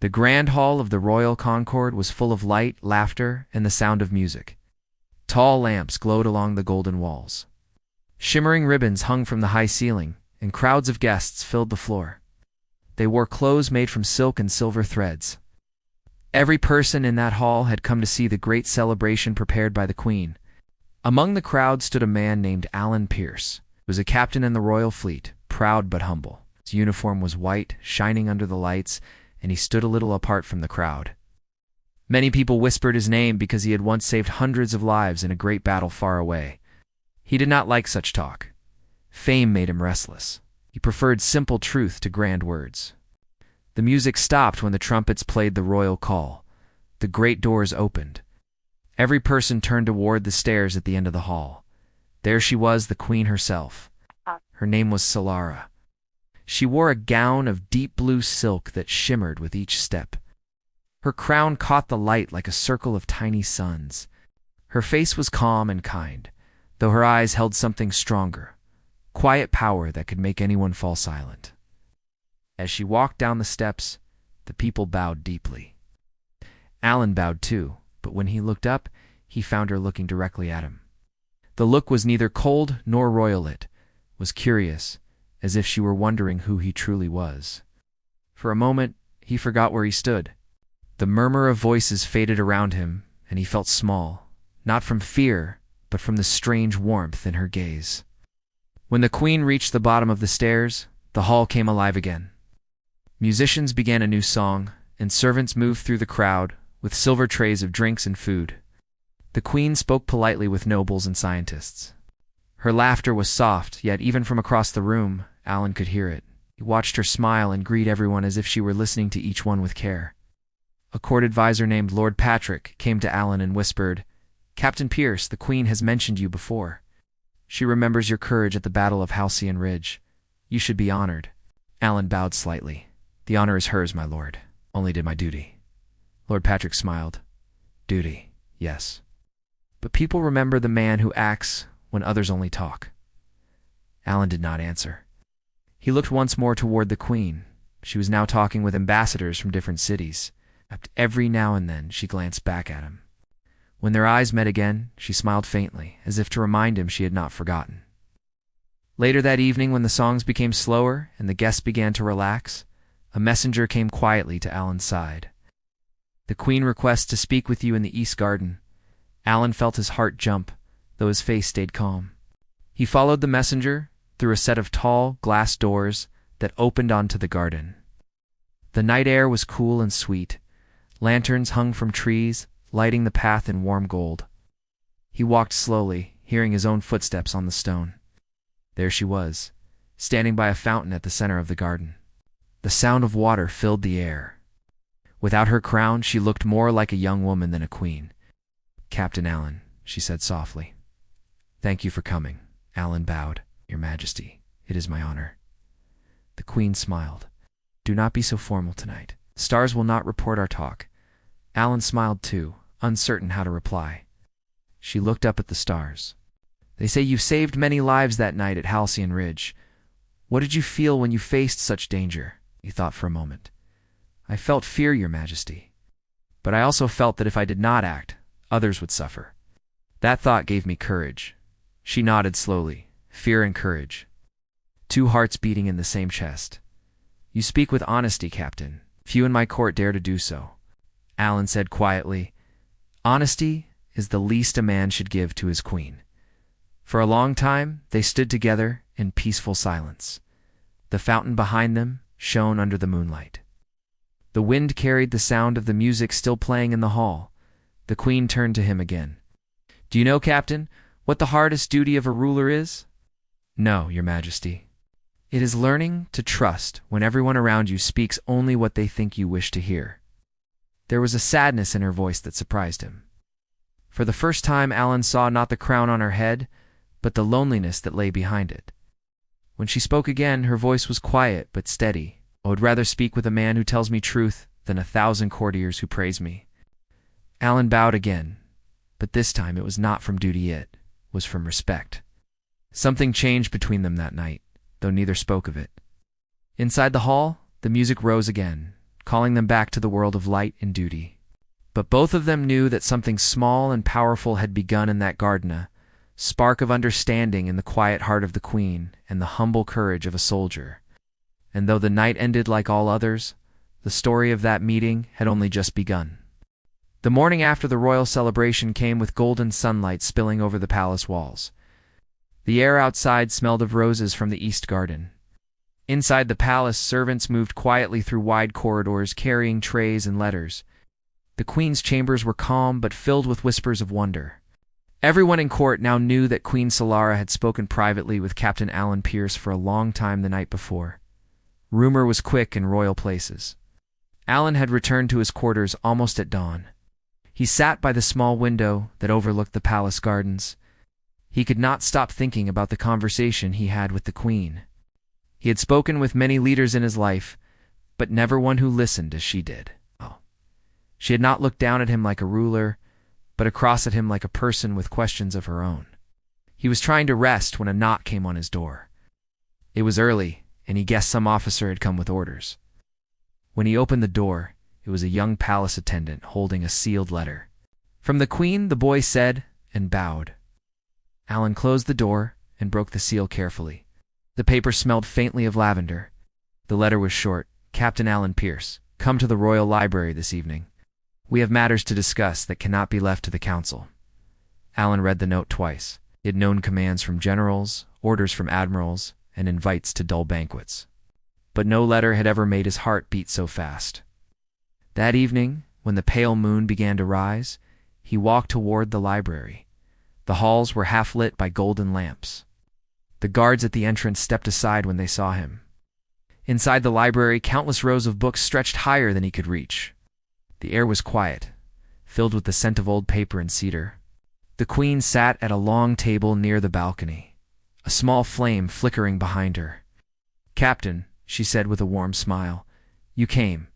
The grand hall of the Royal Concord was full of light, laughter, and the sound of music. Tall lamps glowed along the golden walls. Shimmering ribbons hung from the high ceiling, and crowds of guests filled the floor. They wore clothes made from silk and silver threads. Every person in that hall had come to see the great celebration prepared by the Queen. Among the crowd stood a man named Alan Pierce. He was a captain in the royal fleet, proud but humble. His uniform was white, shining under the lights, and he stood a little apart from the crowd. Many people whispered his name because he had once saved hundreds of lives in a great battle far away. He did not like such talk. Fame made him restless. He preferred simple truth to grand words. The music stopped when the trumpets played the royal call. The great doors opened. Every person turned toward the stairs at the end of the hall. There she was, the Queen herself. Her name was Solara. She wore a gown of deep blue silk that shimmered with each step. Her crown caught the light like a circle of tiny suns. Her face was calm and kind, though her eyes held something stronger, quiet power that could make anyone fall silent. As she walked down the steps, the people bowed deeply. Alan bowed too, but when he looked up, he found her looking directly at him. The look was neither cold nor royal, it was curious, as if she were wondering who he truly was. For a moment, he forgot where he stood. The murmur of voices faded around him, and he felt small, not from fear, but from the strange warmth in her gaze. When the Queen reached the bottom of the stairs, the hall came alive again. Musicians began a new song, and servants moved through the crowd with silver trays of drinks and food. The Queen spoke politely with nobles and scientists. Her laughter was soft, yet even from across the room, Alan could hear it. He watched her smile and greet everyone as if she were listening to each one with care. A court advisor named Lord Patrick came to Alan and whispered, "Captain Pierce, the Queen has mentioned you before. She remembers your courage at the Battle of Halcyon Ridge. You should be honored." Alan bowed slightly. "The honor is hers, my lord. Only did my duty." Lord Patrick smiled. "Duty, yes. But people remember the man who acts when others only talk." Alan did not answer. He looked once more toward the Queen. She was now talking with ambassadors from different cities. Every now and then she glanced back at him. When their eyes met again, she smiled faintly, as if to remind him she had not forgotten. Later that evening, when the songs became slower and the guests began to relax, a messenger came quietly to Alan's side. "The Queen requests to speak with you in the East Garden." Alan felt his heart jump, though his face stayed calm. He followed the messenger through a set of tall glass doors that opened onto the garden. The night air was cool and sweet. Lanterns hung from trees, lighting the path in warm gold. He walked slowly, hearing his own footsteps on the stone. There she was, standing by a fountain at the center of the garden. The sound of water filled the air. Without her crown, she looked more like a young woman than a queen. "Captain Alan," she said softly. "Thank you for coming." Alan bowed. "Your Majesty, it is my honor." The Queen smiled. "Do not be so formal tonight. Stars will not report our talk." Alan smiled too, uncertain how to reply. She looked up at the stars. "They say you saved many lives that night at Halcyon Ridge. What did you feel when you faced such danger?" He thought for a moment. "I felt fear, Your Majesty. But I also felt that if I did not act, others would suffer. That thought gave me courage." She nodded slowly. Fear and courage. Two hearts beating in the same chest. "You speak with honesty, Captain. Few in my court dare to do so." Alan said quietly, "Honesty is the least a man should give to his queen." For a long time, they stood together in peaceful silence. The fountain behind them shone under the moonlight. The wind carried the sound of the music still playing in the hall. The Queen turned to him again. "Do you know, Captain, what the hardest duty of a ruler is?" "No, Your Majesty." "It is learning to trust when everyone around you speaks only what they think you wish to hear." There was a sadness in her voice that surprised him. For the first time, Alan saw not the crown on her head, but the loneliness that lay behind it. When she spoke again, her voice was quiet but steady. "I would rather speak with a man who tells me truth than 1,000 courtiers who praise me." Alan bowed again, but this time it was not from duty, it was from respect. Something changed between them that night, though neither spoke of it. Inside the hall, the music rose again, calling them back to the world of light and duty. But both of them knew that something small and powerful had begun in that garden, a spark of understanding in the quiet heart of the queen and the humble courage of a soldier. And though the night ended like all others, the story of that meeting had only just begun. The morning after the royal celebration came with golden sunlight spilling over the palace walls. The air outside smelled of roses from the east garden. Inside the palace, servants moved quietly through wide corridors carrying trays and letters. The queen's chambers were calm but filled with whispers of wonder. Everyone in court now knew that Queen Solara had spoken privately with Captain Alan Pierce for a long time the night before. Rumor was quick in royal places. Alan had returned to his quarters almost at dawn. He sat by the small window that overlooked the palace gardens. He could not stop thinking about the conversation he had with the queen. He had spoken with many leaders in his life, but never one who listened as she did. She had not looked down at him like a ruler, but across at him like a person with questions of her own. He was trying to rest when a knock came on his door. It was early, and he guessed some officer had come with orders. When he opened the door, it was a young palace attendant holding a sealed letter. From the queen, the boy said, and bowed. Alan closed the door and broke the seal carefully. The paper smelled faintly of lavender. The letter was short. Captain Alan Pierce, come to the Royal Library this evening. We have matters to discuss that cannot be left to the council. Alan read the note twice. He had known commands from generals, orders from admirals, and invites to dull banquets. But no letter had ever made his heart beat so fast. That evening, when the pale moon began to rise, he walked toward the library. The halls were half lit by golden lamps. The guards at the entrance stepped aside when they saw him. Inside the library, countless rows of books stretched higher than he could reach. The air was quiet, filled with the scent of old paper and cedar. The queen sat at a long table near the balcony, a small flame flickering behind her. Captain, she said with a warm smile, you came.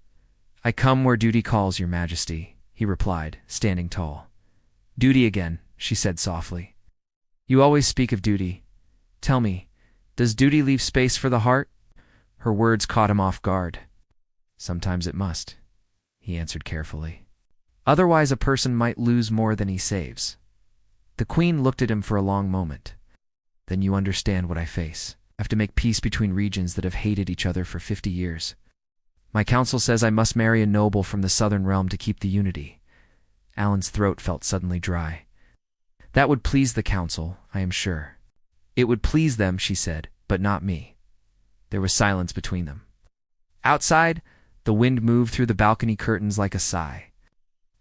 I come where duty calls, your majesty, he replied, standing tall. Duty again, she said softly. You always speak of duty. Tell me, does duty leave space for the heart? Her words caught him off guard. Sometimes it must, he answered carefully. Otherwise a person might lose more than he saves. The queen looked at him for a long moment. Then you understand what I face. I have to make peace between regions that have hated each other for 50 years. My council says I must marry a noble from the southern realm to keep the unity. Alan's throat felt suddenly dry. That would please the council, I am sure. It would please them, she said, but not me. There was silence between them. Outside, the wind moved through the balcony curtains like a sigh.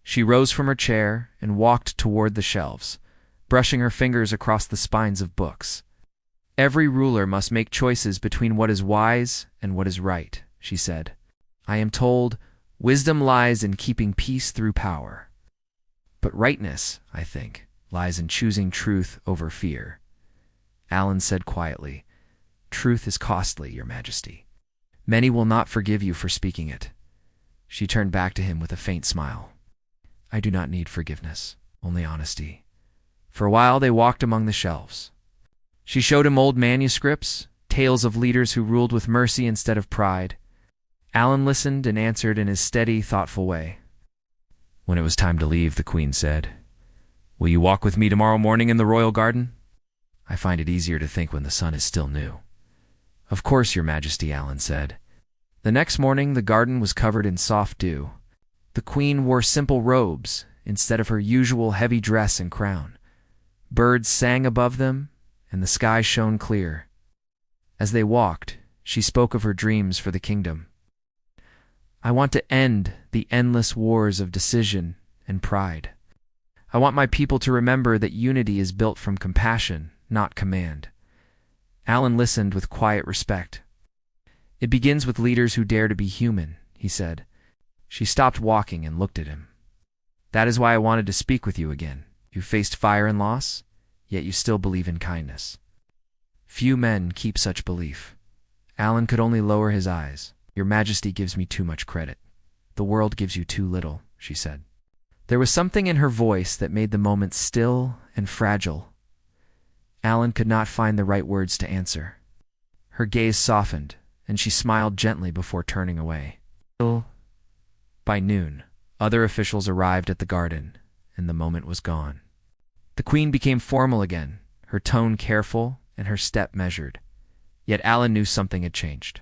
She rose from her chair and walked toward the shelves, brushing her fingers across the spines of books. Every ruler must make choices between what is wise and what is right, she said. I am told, wisdom lies in keeping peace through power. But rightness, I think, lies in choosing truth over fear. Alan said quietly, Truth is costly, your majesty. Many will not forgive you for speaking it. She turned back to him with a faint smile. I do not need forgiveness, only honesty. For a while they walked among the shelves. She showed him old manuscripts, tales of leaders who ruled with mercy instead of pride. Alan listened and answered in his steady, thoughtful way. When it was time to leave, the queen said, Will you walk with me tomorrow morning in the royal garden? I find it easier to think when the sun is still new. Of course, your majesty, Alan said. The next morning the garden was covered in soft dew. The queen wore simple robes instead of her usual heavy dress and crown. Birds sang above them, and the sky shone clear. As they walked, she spoke of her dreams for the kingdom. I want to end the endless wars of decision and pride. I want my people to remember that unity is built from compassion, not command. Alan listened with quiet respect. It begins with leaders who dare to be human, he said. She stopped walking and looked at him. That is why I wanted to speak with you again. You faced fire and loss, yet you still believe in kindness. Few men keep such belief. Alan could only lower his eyes. Your majesty gives me too much credit. The world gives you too little, she said. There was something in her voice that made the moment still and fragile. Alan could not find the right words to answer. Her gaze softened, and she smiled gently before turning away. By noon, other officials arrived at the garden, and the moment was gone. The queen became formal again, her tone careful and her step measured. Yet Alan knew something had changed.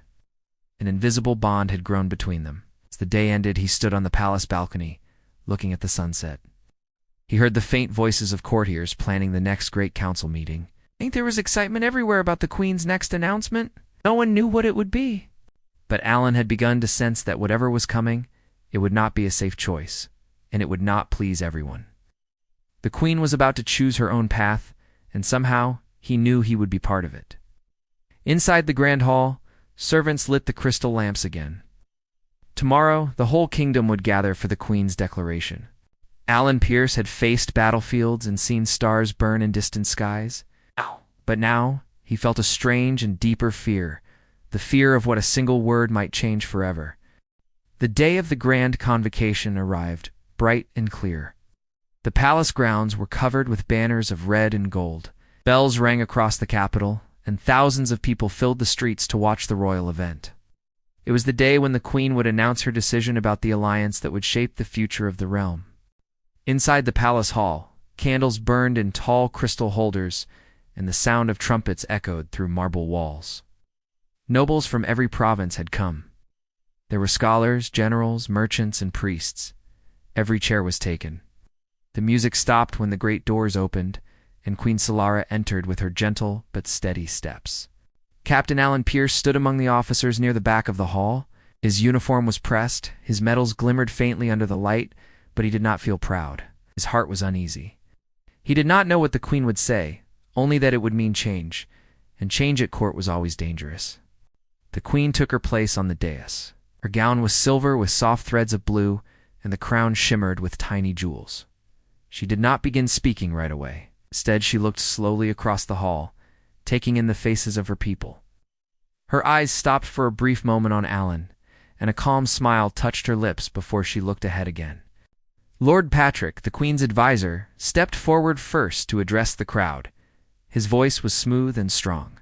An invisible bond had grown between them. As the day ended, he stood on the palace balcony, looking at the sunset. He heard the faint voices of courtiers planning the next great council meeting. I think there was excitement everywhere about the queen's next announcement. No one knew what it would be. But Alan had begun to sense that whatever was coming, it would not be a safe choice, and it would not please everyone. The queen was about to choose her own path, and somehow he knew he would be part of it. Inside the grand hall, servants lit the crystal lamps again. Tomorrow, the whole kingdom would gather for the queen's declaration. Alan Pierce had faced battlefields and seen stars burn in distant skies. But now, he felt a strange and deeper fear, the fear of what a single word might change forever. The day of the grand convocation arrived, bright and clear. The palace grounds were covered with banners of red and gold. Bells rang across the capital, and thousands of people filled the streets to watch the royal event. It was the day when the queen would announce her decision about the alliance that would shape the future of the realm. Inside the palace hall, candles burned in tall crystal holders, and the sound of trumpets echoed through marble walls. Nobles from every province had come. There were scholars, generals, merchants, and priests. Every chair was taken. The music stopped when the great doors opened, and Queen Solara entered with her gentle but steady steps. Captain Alan Pierce stood among the officers near the back of the hall. His uniform was pressed, his medals glimmered faintly under the light, but he did not feel proud. His heart was uneasy. He did not know what the queen would say, only that it would mean change, and change at court was always dangerous. The queen took her place on the dais. Her gown was silver with soft threads of blue, and the crown shimmered with tiny jewels. She did not begin speaking right away. Instead, she looked slowly across the hall, taking in the faces of her people. Her eyes stopped for a brief moment on Alan, and a calm smile touched her lips before she looked ahead again. Lord Patrick, the Queen's advisor, stepped forward first to address the crowd. His voice was smooth and strong.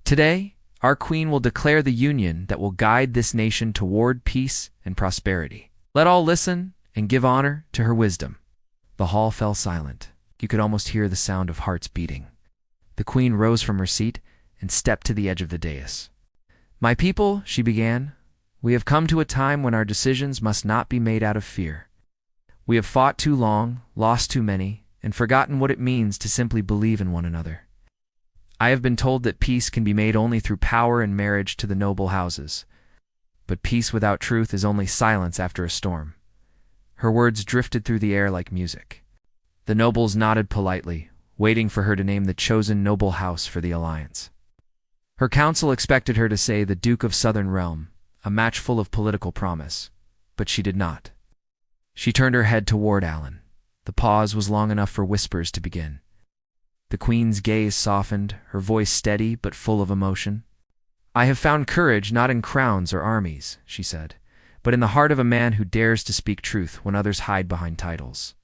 Today, our Queen will declare the union that will guide this nation toward peace and prosperity. Let all listen and give honor to her wisdom. The hall fell silent. You could almost hear the sound of hearts beating. The Queen rose from her seat and stepped to the edge of the dais. My people, she began, we have come to a time when our decisions must not be made out of fear. We have fought too long, lost too many, and forgotten what it means to simply believe in one another. I have been told that peace can be made only through power and marriage to the noble houses. But peace without truth is only silence after a storm. Her words drifted through the air like music. The nobles nodded politely, waiting for her to name the chosen noble house for the alliance. Her council expected her to say the Duke of Southern Realm, a match full of political promise, but she did not. She turned her head toward Alan. The pause was long enough for whispers to begin. The Queen's gaze softened, her voice steady but full of emotion. I have found courage not in crowns or armies, she said, but in the heart of a man who dares to speak truth when others hide behind titles.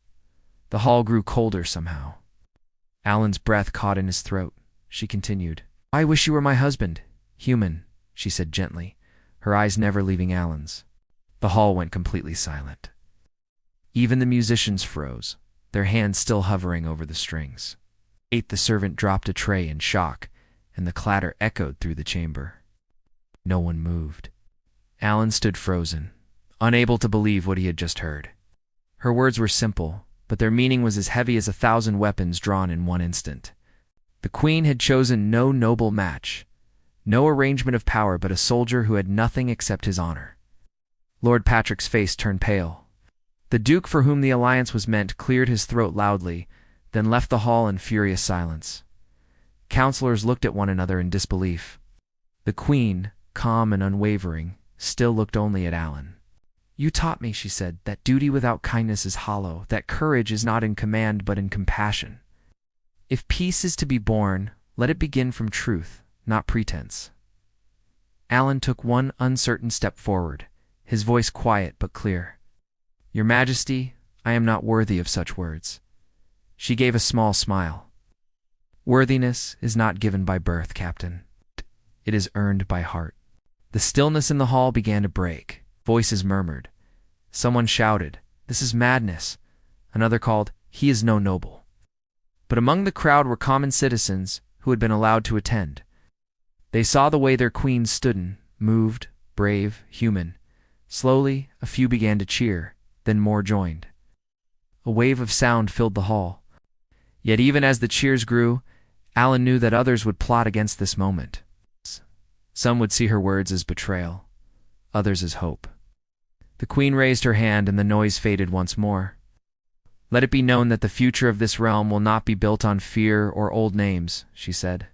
The hall grew colder somehow. Alan's breath caught in his throat. She continued. I wish you were my husband, human, she said gently, her eyes never leaving Alan's. The hall went completely silent. Even the musicians froze, their hands still hovering over the strings. The servant dropped a tray in shock, and the clatter echoed through the chamber. No one moved. Alan stood frozen, unable to believe what he had just heard. Her words were simple, but their meaning was as heavy as 1,000 weapons drawn in one instant. The Queen had chosen no noble match, no arrangement of power, but a soldier who had nothing except his honor. Lord Patrick's face turned pale. The Duke for whom the alliance was meant cleared his throat loudly, then left the hall in furious silence. Counselors looked at one another in disbelief. The Queen, calm and unwavering, still looked only at Alan. You taught me, she said, that duty without kindness is hollow, that courage is not in command but in compassion. If peace is to be born, let it begin from truth, not pretense. Alan took one uncertain step forward, his voice quiet but clear. Your Majesty, I am not worthy of such words. She gave a small smile. Worthiness is not given by birth, Captain. It is earned by heart. The stillness in the hall began to break. Voices murmured. Someone shouted, "This is madness." Another called, "He is no noble." But among the crowd were common citizens who had been allowed to attend. They saw the way their queen stood, moved, brave, human. Slowly, a few began to cheer, then more joined. A wave of sound filled the hall. Yet even as the cheers grew, Alan knew that others would plot against this moment. Some would see her words as betrayal, others as hope. The queen raised her hand and the noise faded once more. "Let it be known that the future of this realm will not be built on fear or old names," she said.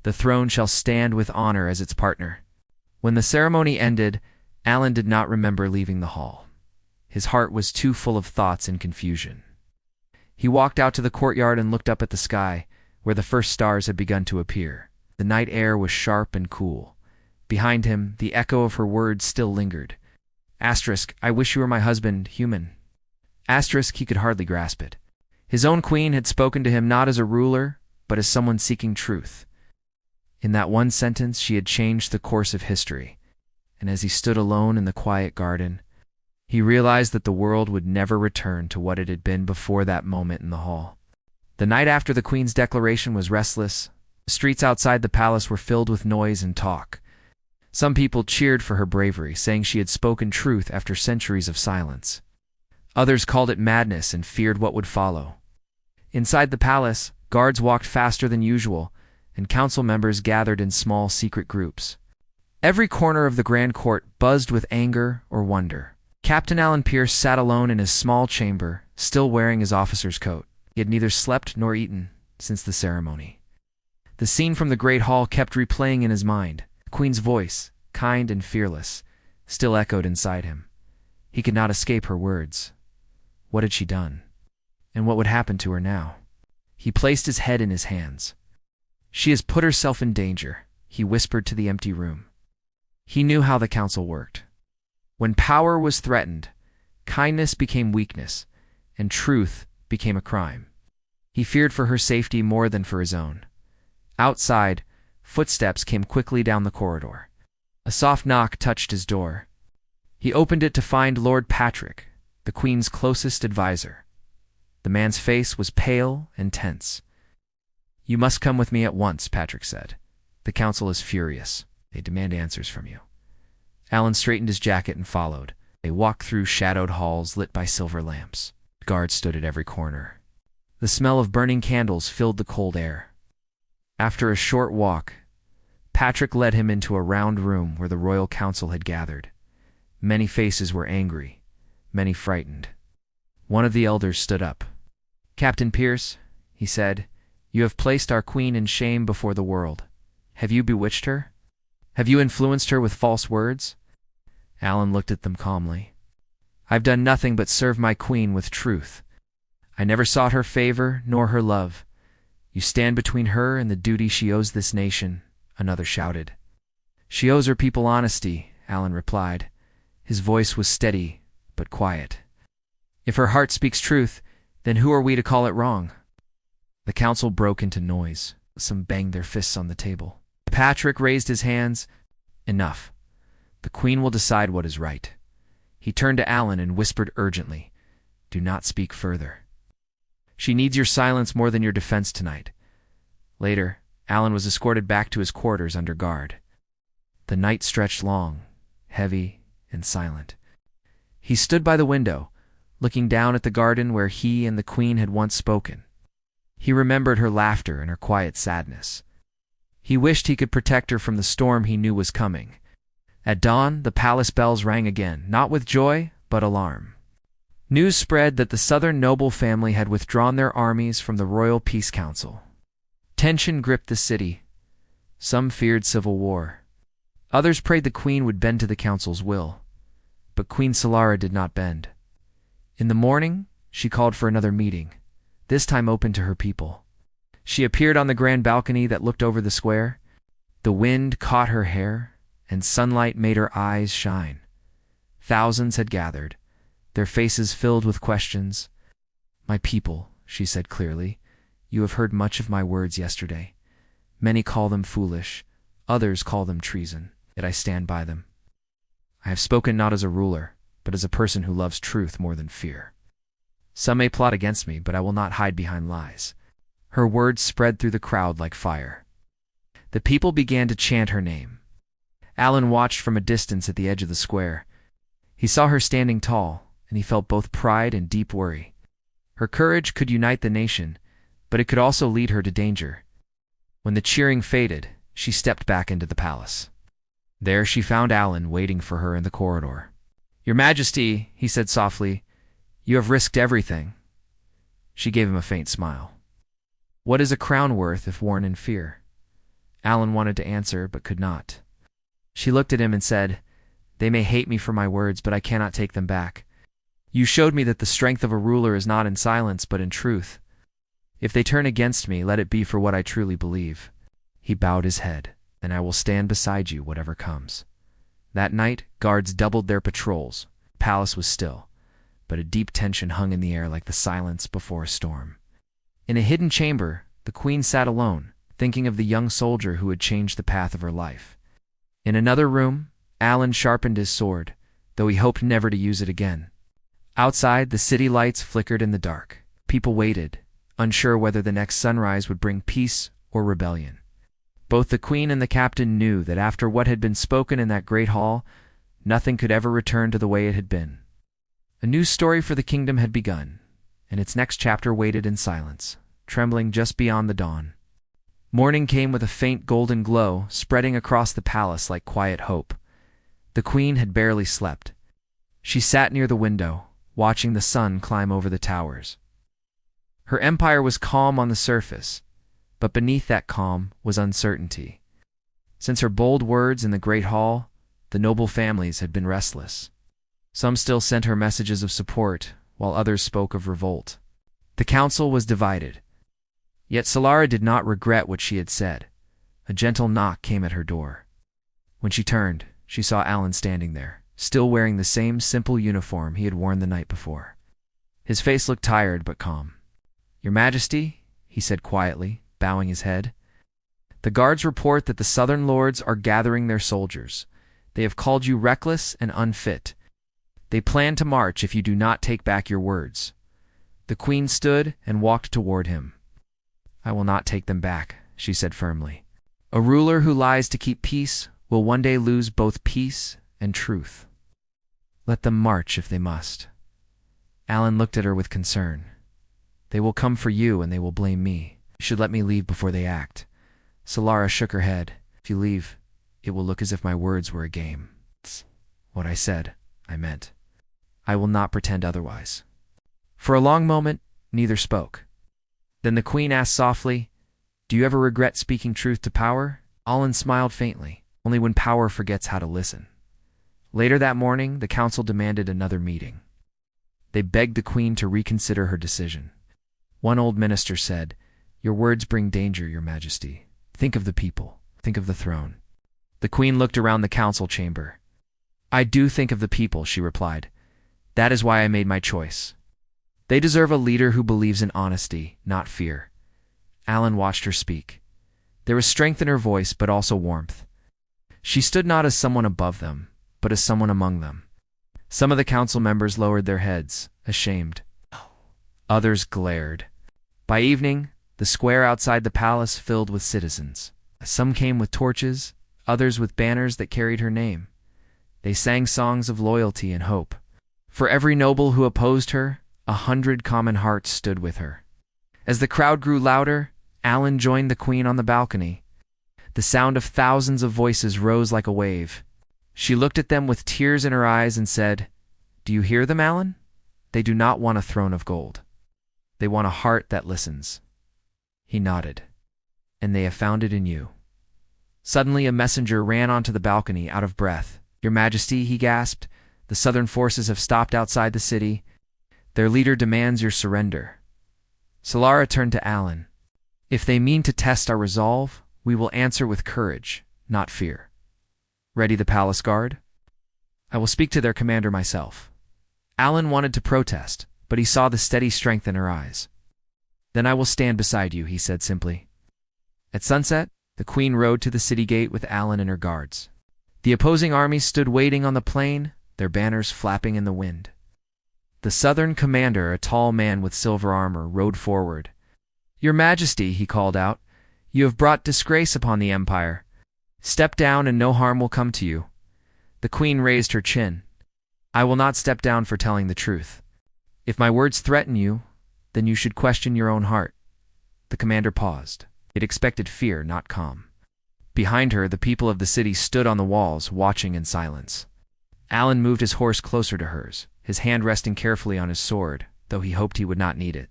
"The throne shall stand with honor as its partner." When the ceremony ended, Alan did not remember leaving the hall. His heart was too full of thoughts and confusion. He walked out to the courtyard and looked up at the sky, where the first stars had begun to appear. The night air was sharp and cool. Behind him, the echo of her words still lingered. "I wish you were my husband, human." He could hardly grasp it. His own queen had spoken to him not as a ruler, but as someone seeking truth. In that one sentence, she had changed the course of history. And as he stood alone in the quiet garden, he realized that the world would never return to what it had been before that moment in the hall. The night after the queen's declaration was restless. The streets outside the palace were filled with noise and talk. Some people cheered for her bravery, saying she had spoken truth after centuries of silence. Others called it madness and feared what would follow. Inside the palace, guards walked faster than usual, and council members gathered in small secret groups. Every corner of the grand court buzzed with anger or wonder. Captain Alan Pierce sat alone in his small chamber, still wearing his officer's coat. He had neither slept nor eaten since the ceremony. The scene from the great hall kept replaying in his mind. The queen's voice, kind and fearless, still echoed inside him. He could not escape her words. What had she done? And what would happen to her now? He placed his head in his hands. "She has put herself in danger," he whispered to the empty room. He knew how the council worked. When power was threatened, kindness became weakness, and truth became a crime. He feared for her safety more than for his own. Outside, footsteps came quickly down the corridor. A soft knock touched his door. He opened it to find Lord Patrick, the Queen's closest advisor. The man's face was pale and tense. "You must come with me at once," Patrick said. "The council is furious. They demand answers from you." Alan straightened his jacket and followed. They walked through shadowed halls lit by silver lamps. Guards stood at every corner. The smell of burning candles filled the cold air. After a short walk, Patrick led him into a round room where the royal council had gathered. Many faces were angry, many frightened. One of the elders stood up. "Captain Pierce," he said, "you have placed our queen in shame before the world. Have you bewitched her? Have you influenced her with false words?" Alan looked at them calmly. "I've done nothing but serve my queen with truth. I never sought her favor nor her love. You stand between her and the duty she owes this nation," another shouted. "She owes her people honesty," Alan replied. His voice was steady but quiet. "If her heart speaks truth, then who are we to call it wrong?" The council broke into noise. Some banged their fists on the table. Patrick raised his hands. "Enough. The queen will decide what is right." He turned to Alan and whispered urgently, "Do not speak further. She needs your silence more than your defense tonight." Later, Alan was escorted back to his quarters under guard. The night stretched long, heavy, and silent. He stood by the window, looking down at the garden where he and the queen had once spoken. He remembered her laughter and her quiet sadness. He wished he could protect her from the storm he knew was coming. At dawn, the palace bells rang again, not with joy, but alarm. News spread that the southern noble family had withdrawn their armies from the Royal Peace Council. Tension gripped the city. Some feared civil war. Others prayed the queen would bend to the council's will. But Queen Solara did not bend. In the morning, she called for another meeting, this time open to her people. She appeared on the grand balcony that looked over the square. The wind caught her hair, and sunlight made her eyes shine. Thousands had gathered, their faces filled with questions. "My people," she said clearly, "you have heard much of my words yesterday. Many call them foolish, others call them treason, yet I stand by them. I have spoken not as a ruler, but as a person who loves truth more than fear. Some may plot against me, but I will not hide behind lies. Her words spread through the crowd like fire. The people began to chant her name. Alan watched from a distance at the edge of the square. He saw her standing tall, and he felt both pride and deep worry. Her courage could unite the nation, but it could also lead her to danger. When the cheering faded, she stepped back into the palace. There she found Alan waiting for her in the corridor. "Your Majesty," he said softly, "you have risked everything." She gave him a faint smile. "What is a crown worth if worn in fear?" Alan wanted to answer, but could not. She looked at him and said, "They may hate me for my words, but I cannot take them back. You showed me that the strength of a ruler is not in silence, but in truth. If they turn against me, let it be for what I truly believe." He bowed his head. "And I will stand beside you, whatever comes." That night, guards doubled their patrols. The palace was still, but a deep tension hung in the air like the silence before a storm. In a hidden chamber, the queen sat alone, thinking of the young soldier who had changed the path of her life. In another room, Alan sharpened his sword, though he hoped never to use it again. Outside, the city lights flickered in the dark. People waited, unsure whether the next sunrise would bring peace or rebellion. Both the queen and the captain knew that after what had been spoken in that great hall, nothing could ever return to the way it had been. A new story for the kingdom had begun, and its next chapter waited in silence, trembling just beyond the dawn. Morning came with a faint golden glow spreading across the palace like quiet hope. The queen had barely slept. She sat near the window, watching the sun climb over the towers. Her empire was calm on the surface, but beneath that calm was uncertainty. Since her bold words in the great hall, the noble families had been restless. Some still sent her messages of support, while others spoke of revolt. The council was divided. Yet Solara did not regret what she had said. A gentle knock came at her door. When she turned, she saw Alan standing there, still wearing the same simple uniform he had worn the night before. His face looked tired but calm. "Your Majesty," he said quietly, bowing his head. "The guards report that the southern lords are gathering their soldiers. They have called you reckless and unfit. They plan to march if you do not take back your words." The queen stood and walked toward him. "I will not take them back," she said firmly. "A ruler who lies to keep peace will one day lose both peace and truth. Let them march if they must." Alan looked at her with concern. "They will come for you and they will blame me. You should let me leave before they act." Solara shook her head. "If you leave, it will look as if my words were a game. What I said, I meant. I will not pretend otherwise." For a long moment, neither spoke. Then the queen asked softly, "Do you ever regret speaking truth to power?" Alan smiled faintly. "Only when power forgets how to listen." Later that morning, the council demanded another meeting. They begged the queen to reconsider her decision. One old minister said, "Your words bring danger, Your Majesty. Think of the people. Think of the throne." The queen looked around the council chamber. "I do think of the people," she replied. "That is why I made my choice. They deserve a leader who believes in honesty, not fear." Alan watched her speak. There was strength in her voice, but also warmth. She stood not as someone above them, but as someone among them. Some of the council members lowered their heads, ashamed. Others glared. By evening, the square outside the palace filled with citizens. Some came with torches, others with banners that carried her name. They sang songs of loyalty and hope. For every noble who opposed her, 100 common hearts stood with her. As the crowd grew louder, Alan joined the queen on the balcony. The sound of thousands of voices rose like a wave. She looked at them with tears in her eyes and said, "Do you hear them, Alan? They do not want a throne of gold. They want a heart that listens." He nodded. "And they have found it in you." Suddenly a messenger ran onto the balcony, out of breath. "Your Majesty," he gasped, "the southern forces have stopped outside the city. Their leader demands your surrender." Solara turned to Alan. "If they mean to test our resolve, we will answer with courage, not fear. Ready the palace guard? I will speak to their commander myself." Alan wanted to protest, but he saw the steady strength in her eyes. "Then I will stand beside you," he said simply. At sunset, the queen rode to the city gate with Alan and her guards. The opposing armies stood waiting on the plain, their banners flapping in the wind. The southern commander, a tall man with silver armor, rode forward. "Your Majesty," he called out, "you have brought disgrace upon the Empire. Step down and no harm will come to you." The queen raised her chin. "I will not step down for telling the truth. If my words threaten you, then you should question your own heart." The commander paused. It expected fear, not calm. Behind her, the people of the city stood on the walls, watching in silence. Alan moved his horse closer to hers, his hand resting carefully on his sword, though he hoped he would not need it.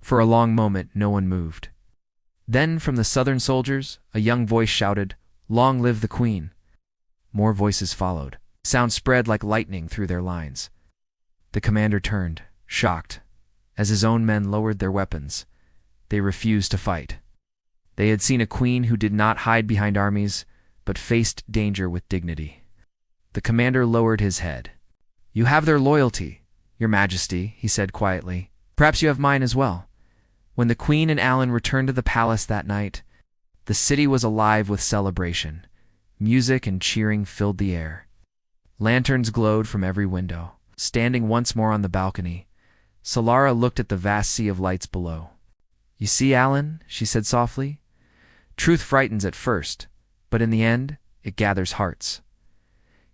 For a long moment, no one moved. Then, from the southern soldiers, a young voice shouted, "Long live the Queen!" More voices followed. Sound spread like lightning through their lines. The commander turned, shocked, as his own men lowered their weapons. They refused to fight. They had seen a queen who did not hide behind armies, but faced danger with dignity. The commander lowered his head. "You have their loyalty, Your Majesty," he said quietly. "Perhaps you have mine as well." When the queen and Alan returned to the palace that night, the city was alive with celebration. Music and cheering filled the air. Lanterns glowed from every window. Standing once more on the balcony, Solara looked at the vast sea of lights below. "You see, Alan," she said softly, "truth frightens at first, but in the end, it gathers hearts."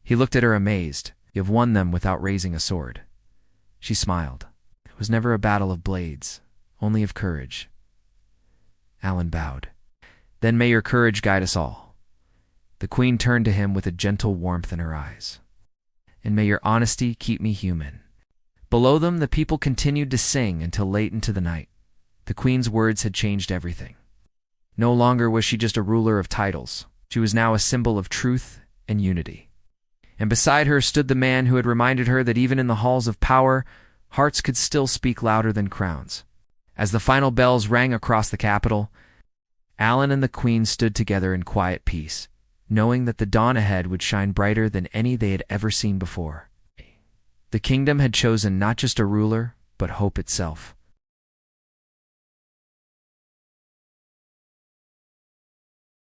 He looked at her amazed. "You have won them without raising a sword." She smiled. "It was never a battle of blades, only of courage." Alan bowed. "Then may your courage guide us all." The queen turned to him with a gentle warmth in her eyes. "And may your honesty keep me human." Below them, the people continued to sing until late into the night. The queen's words had changed everything. No longer was she just a ruler of titles. She was now a symbol of truth and unity. And beside her stood the man who had reminded her that even in the halls of power, hearts could still speak louder than crowns. As the final bells rang across the capital, Alan and the queen stood together in quiet peace, knowing that the dawn ahead would shine brighter than any they had ever seen before. The kingdom had chosen not just a ruler, but hope itself.